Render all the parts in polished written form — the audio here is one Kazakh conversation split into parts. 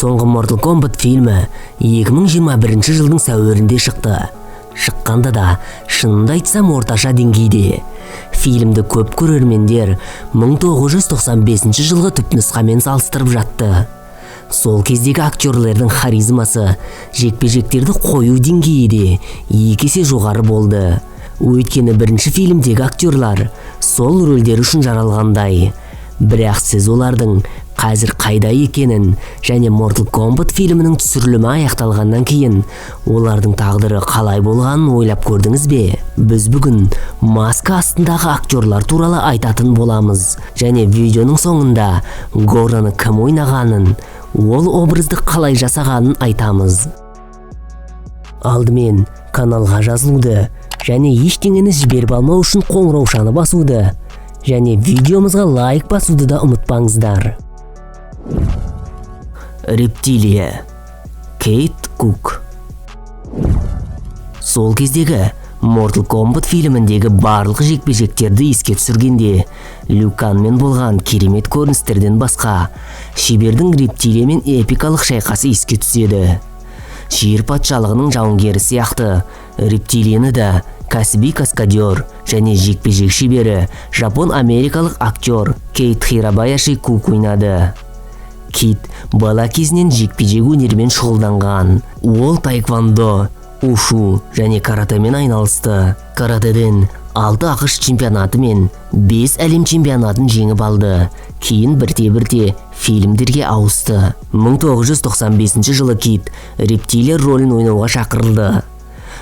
Соңғы Mortal Kombat фильмі 2021 жылдың сәуірінде шықты. Шыққанда да, шынында айтсам, орташа деңгейде. Фильмді көп көрермендер 1995 жылғы түпнұсқамен салыстырып жатты. Сол кездегі актерлердің харизмасы жекпе-жектерді қою деңгейі де екі есе жоғары болды. Өйткені бірінші фильмдегі актерлар сол рөлдер үшін жаралғандай. Бірақ сіз олардың қазір қайда екенін және Mortal Kombat фильмінің түсірілімі аяқталғаннан кейін олардың тағдыры қалай болғанын ойлап көрдіңіз бе? Біз бүгін маска астындағы актерлар туралы айтатын боламыз және видеоның соңында Гораны кім ойнағанын, ол образды қалай жасағанын айтамыз. Алдымен каналға жазылуды және ештеңені жіберіп алмау үшін қоңыраушаны басуды және видеомызға лайк басуды да ұмытпаңыздар. Рептилия. Кейт Кук. Сол кездегі Mortal Kombat фильміндегі барлық жекпе-жектерді еске түсіргенде Лю Канмен болған керемет көріністерден басқа шебердің рептилиямен эпикалық шайқасы еске түседі. Жер патшалығының жауынгері сияқты рептилияны да кәсіби каскадер және жекпе-жек шебері жапон-америкалық актер Кейт Хирабаяши Кук ойнады. Кит бала кезінен жекпе-жек өнерімен шұғылданған. Ол таэквондо, ушу және каратэмен айналысты. Каратэден 6 ақш чемпионаты мен 5 әлем чемпионатын жеңіп алды. Кейін бірте-бірте фильмдерге ауысты. 1995 жылы Кит рептилия рөлін ойнауға шақырылды.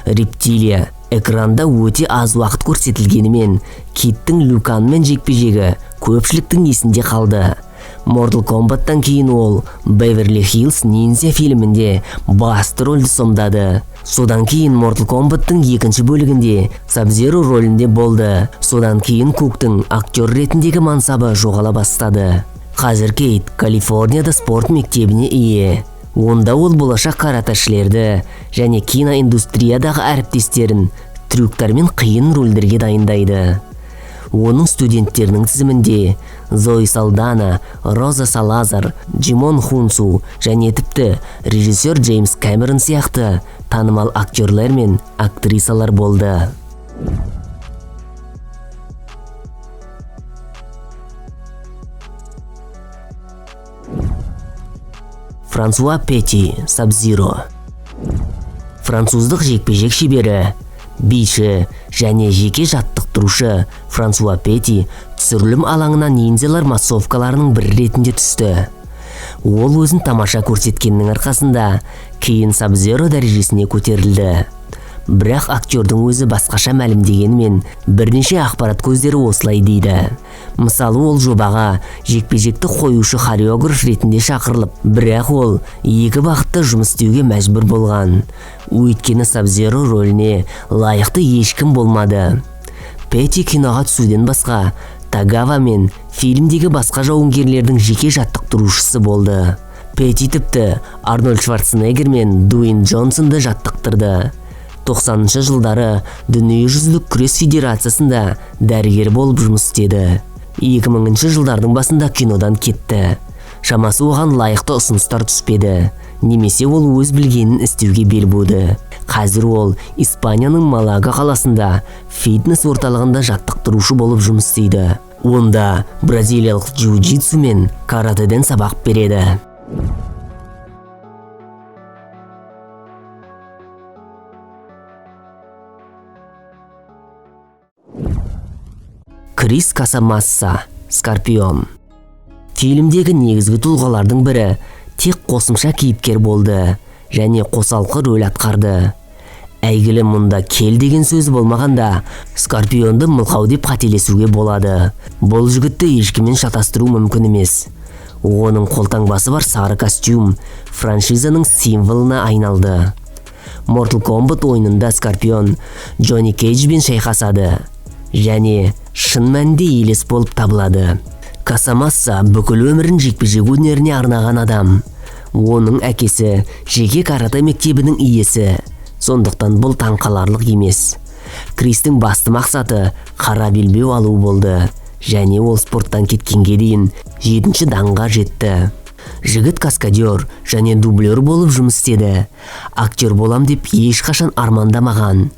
Рептилия экранда өте аз уақыт көрсетілгенімен Киттің Лю Канмен жекпе-жегі көпшіліктің есінде қалды. Mortal Kombat'тан кейін ол Beverly Hills Ninja фильмінде басты рөлді сомдады. Содан кейін Mortal Kombat'тың екінші бөлігінде Sub-Zero рөлінде болды. Содан кейін Куктың актер ретіндегі мансабы жоғала бастады. Қазір Кейт Калифорнияда спорт мектебіне ие. Онда ол болашақ каратэшілерді және киноиндустриядағы әріптестерін трюктар мен қиын рөлдерге дайындайды. Оның студенттерінің тізімінде Зои Салдана, Роза Салазар, Джимон Хунсу және тіпті режиссер Джеймс Кэмерон сияқты танымал актерлер мен актрисалар болды. Франсуа Пети, Sub-Zero. Француздық жекпе-жек шебері, биші және жеке жаттықтырушы Франсуа Пети түсірілім алаңына ниндзялар массовкаларының бір ретінде түсті. Ол өзін тамаша көрсеткеннің арқасында кейін Sub-Zero дәрежесіне көтерілді. Бірақ актердің өзі басқаша мәлімдегенімен бірнеше ақпарат көздері осылай дейді. Мысалы, ол жобаға жекпе-жекті қоюшы хореограф ретінде шақырылып, бірақ ол екі бағытта жұмыс істеуге мәжбүр болған. Өйткені Sub-Zero рөліне лайықты ешкім болмады. Пети киноға түсуден басқа Тагава мен фильмдегі басқа жауынгерлердің жеке жаттықтырушысы болды. Пети тіпті Арнольд Шварценеггер мен Дуэйн Джонсонды жаттықтырды. 90-шы жылдары Дүниежүзілік күрес федерациясында дәрігер болып жұмыс істеді. 2000-шы жылдардың басында кинодан кетті. Шамасы оған лайықты ұсыныстар түспеді, немесе ол өз білгенін істеуге бел буды. Қазір ол Испанияның Малага қаласында фитнес орталығында жаттықтырушы болып жұмыс істейді. Онда бразилиялық джиу-джитсу мен каратэден сабақ береді. Крис Касамасса, Скорпион. Фильмдегі негізгі тұлғалардың бірі тек қосымша кейіпкер болды және қосалқы рөл атқарды. Әйгілі мұнда кел деген сөз болмағанда, Скорпионды мылқау деп қателесуге болады. Бұл жігітті ешкіммен шатастыру мүмкін емес. Оның қолтаңбасы бар сары костюм франшизаның символына айналды. Mortal Kombat ойынында Скорпион Джонни Кейджбен шайқасады және шын мәнінде елес болып табылады. Касамасса бүкіл өмірін жекпе-жек өнеріне арнаған адам. Оның әкесі жеке каратэ мектебінің иесі. Сондықтан бұл таңқаларлық емес. Кристің басты мақсаты қара белбеу алу болды және ол спорттан кеткенге дейін 7-ші даңға жетті. Жігіт каскадер және дублер болып жұмыс істеді. Актер болам деп ешқашан армандамаған.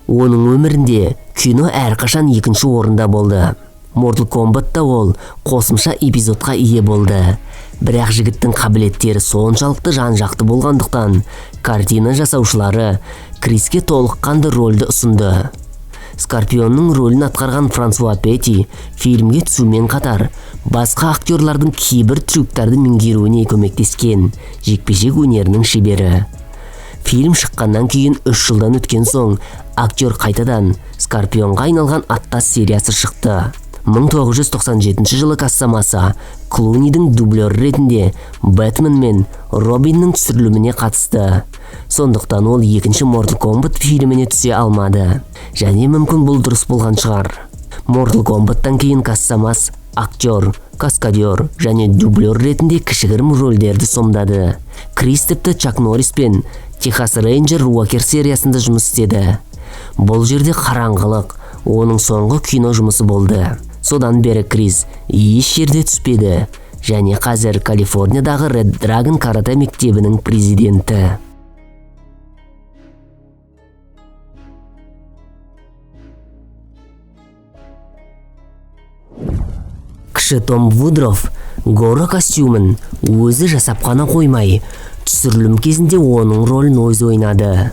Оның өмірінде кино әрқашан екінші орында болды. Mortal Kombat'та ол қосымша эпизодқа ие болды. Бірақ жігіттің қабілеттері соншалықты жан-жақты болғандықтан, картина жасаушылары Криске толыққанды рөлді ұсынды. Скорпионның рөлін атқарған Франсуа Петти фильмге түсумен қатар, басқа актерлардың кейбір трюктарды меңгеруіне көмектескен жекпе-жек өнерінің шебері. Фильм шыққаннан кейін 3 жылдан өткен соң, актер қайтадан Скорпионға айналған аттас сериясы шықты. 1997 жылы Кассамаса Клунидің дублер ретінде Бэтмен мен Робиннің түсіріліміне қатысты. Сондықтан ол екінші Mortal Kombat фильміне түсе алмады. Және мүмкін бұл дұрыс болған шығар. Mortal Kombat'тан кейін Кассамас актер, каскадер және дублер ретінде кішігірім рөлдерді сомдады. Крис тіпті Чак Норрис пен Техас Рейнджер Уокер сериясында жұмыс істеді. Бұл жерде қараңғылық оның соңғы кино жұмысы болды. Содан бері Крис еш жерде түспеді және қазір Калифорниядағы Red Dragon карате мектебінің президенті. Кіші Том Вудроф Гора костюмын өзі жасап қана қоймай, түсірілім кезінде оның рөлін өзі ойнады.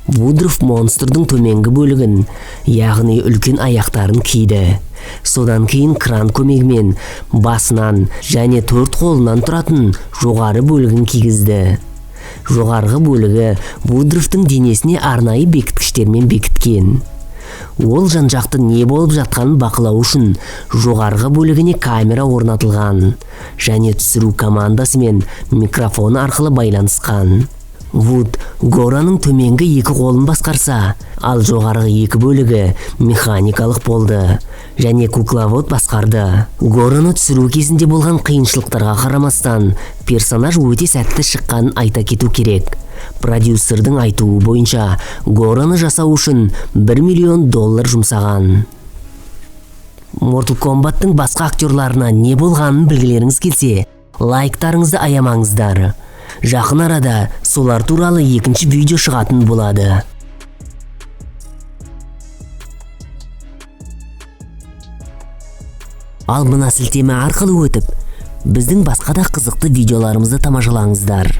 Вудроф монстрдың төменгі бөлігін, яғни үлкен аяқтарын киді. Содан кейін кран көмегімен басынан және 4 қолынан тұратын жоғары бөлігін кигізді. Жоғарғы бөлігі Вудрофтың денесіне арнайы бекіткіштермен бекіткен. Ол жан-жақты не болып жатқанын бақылау үшін жоғарғы бөлігіне камера орнатылған және түсіру командасымен микрофон арқылы байланысқан. Вуд Гораның төменгі 2 қолын басқарса, ал жоғарғы 2 бөлігі механикалық болды және кукловод басқарды. Гораны түсіру кезінде болған қиыншылықтарға қарамастан, персонаж өте сәтті шыққанын айта кету керек. Продюсердің айтуы бойынша, Гораны жасау үшін $1 миллион жұмсаған. Mortal Kombat'тың басқа актерларына не болғанын білгілеріңіз келсе, лайктарыңызды аямаңыздар. Жақын арада солар туралы екінші видео шығатын болады. Ал мына сілтеме арқылы өтіп, біздің басқа да қызықты видеоларымызды тамашалаңыздар.